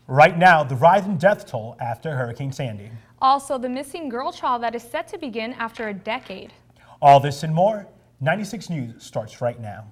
Right now, the rise in death toll after Hurricane Sandy. Also, the missing girl trial that is set to begin after a decade. All this and more, 96 News starts right now.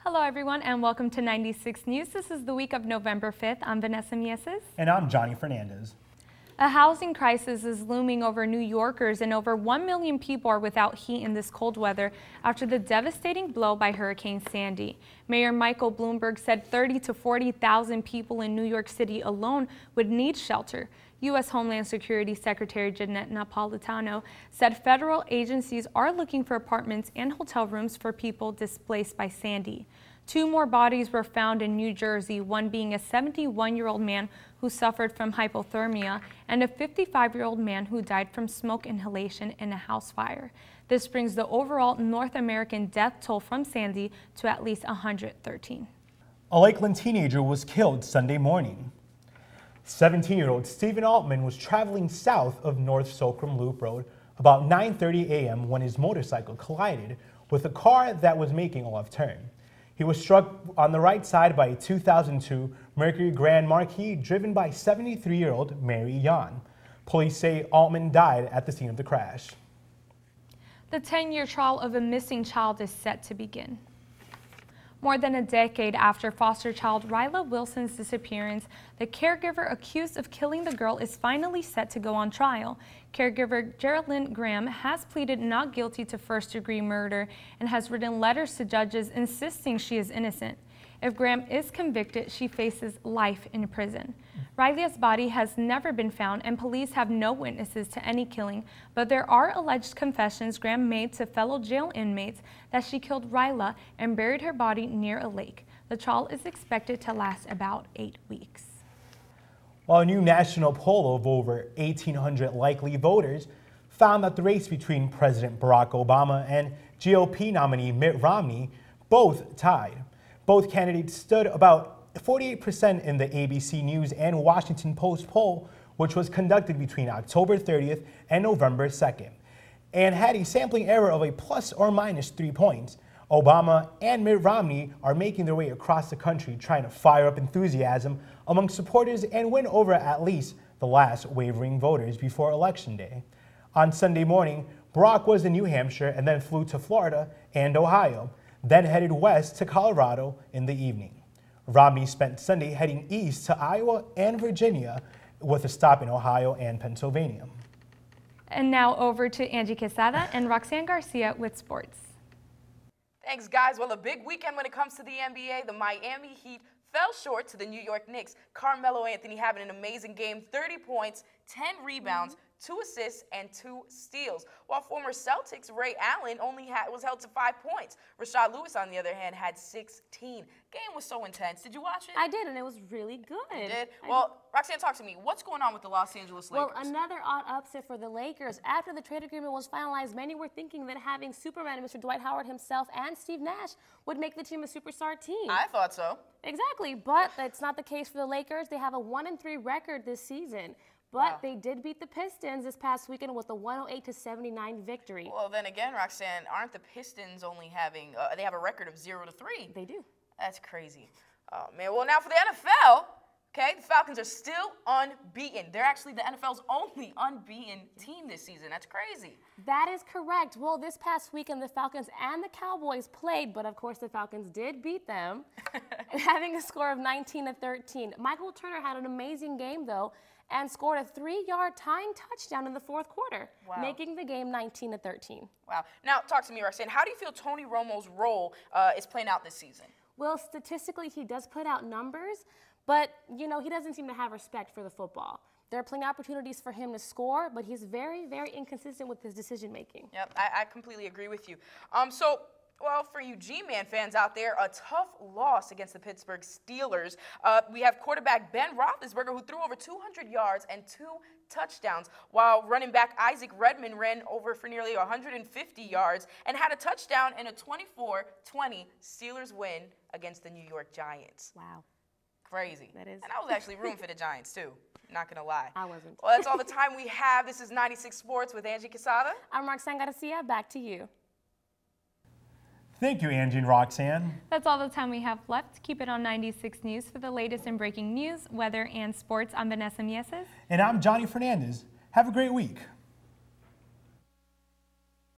Hello everyone and welcome to 96 News. This is the week of November 5th. I'm Vanessa Mieses. And I'm Johnny Fernandez. A housing crisis is looming over New Yorkers, and over 1 million people are without heat in this cold weather after the devastating blow by Hurricane Sandy. Mayor Michael Bloomberg said 30 to 40,000 people in New York City alone would need shelter. U.S. Homeland Security Secretary Jeanette Napolitano said federal agencies are looking for apartments and hotel rooms for people displaced by Sandy. 2 more bodies were found in New Jersey, one being a 71-year-old man who suffered from hypothermia and a 55-year-old man who died from smoke inhalation in a house fire. This brings the overall North American death toll from Sandy to at least 113. A Lakeland teenager was killed Sunday morning. 17-year-old Stephen Altman was traveling south of North Solcrum Loop Road about 9:30 a.m. when his motorcycle collided with a car that was making a left turn. He was struck on the right side by a 2002 Mercury Grand Marquis driven by 73-year-old Mary Yan. Police say Altman died at the scene of the crash. The 10-year trial of a missing child is set to begin. More than a decade after foster child Ryla Wilson's disappearance, the caregiver accused of killing the girl is finally set to go on trial. Caregiver Geraldine Graham has pleaded not guilty to first-degree murder and has written letters to judges insisting she is innocent. If Graham is convicted, she faces life in prison. Ryla's body has never been found and police have no witnesses to any killing, but there are alleged confessions Graham made to fellow jail inmates that she killed Ryla and buried her body near a lake. The trial is expected to last about 8 weeks. While a new national poll of over 1,800 likely voters found that the race between President Barack Obama and GOP nominee Mitt Romney both tied. Both candidates stood about 48% in the ABC News and Washington Post poll, which was conducted between October 30th and November 2nd, and had a sampling error of a plus or minus 3 points. Obama and Mitt Romney are making their way across the country trying to fire up enthusiasm among supporters and win over at least the last wavering voters before Election Day. On Sunday morning, Barack was in New Hampshire and then flew to Florida and Ohio, then headed west to Colorado in the evening. Romney spent Sunday heading east to Iowa and Virginia with a stop in Ohio and Pennsylvania. And now over to Angie Quesada and Roxanne Garcia with sports. Thanks, guys. Well, a big weekend when it comes to the NBA. The Miami Heat fell short to the New York Knicks. Carmelo Anthony having an amazing game, 30 points, 10 rebounds, 2 assists, and 2 steals. While former Celtics Ray Allen was held to 5 points. Rashad Lewis, on the other hand, had 16. Game was so intense. Did you watch it? I did, and it was really good. You did? Well, Roxanne, talk to me. What's going on with the Los Angeles Lakers? Well, another odd upset for the Lakers. After the trade agreement was finalized, many were thinking that having Superman, Mr. Dwight Howard himself, and Steve Nash would make the team a superstar team. I thought so. Exactly, but that's not the case for the Lakers. They have a 1-3 record this season. But they did beat the Pistons this past weekend with a 108-79 victory. Well, then again, Roxanne, aren't the Pistons only having, they have a record of 0-3? They do. That's crazy. Oh, man. Well, now for the NFL, okay, the Falcons are still unbeaten. They're actually the NFL's only unbeaten team this season. That's crazy. That is correct. Well, this past weekend, the Falcons and the Cowboys played, but of course the Falcons did beat them, having a score of 19-13. Michael Turner had an amazing game, though, and scored a 3-yard tying touchdown in the fourth quarter, making the game 19-13. Wow. Now, talk to me, Roxanne. How do you feel Tony Romo's role is playing out this season? Well, statistically, he does put out numbers, but, you know, he doesn't seem to have respect for the football. There are plenty of opportunities for him to score, but he's very, very inconsistent with his decision-making. Yep, I completely agree with you. So Well, for you G-Man fans out there, a tough loss against the Pittsburgh Steelers. We have quarterback Ben Roethlisberger, who threw over 200 yards and 2 touchdowns, while running back Isaac Redman ran over for nearly 150 yards and had a touchdown in a 24-20 Steelers win against the New York Giants. Wow. Crazy. That is. And I was actually rooting for the Giants, too. Not going to lie. I wasn't. Well, that's all the time we have. This is 96 Sports with Angie Quesada. I'm Roxanne Garcia. Back to you. Thank you, Angie and Roxanne. That's all the time we have left. Keep it on 96 News for the latest in breaking news, weather, and sports. I'm Vanessa Mieses. And I'm Johnny Fernandez. Have a great week.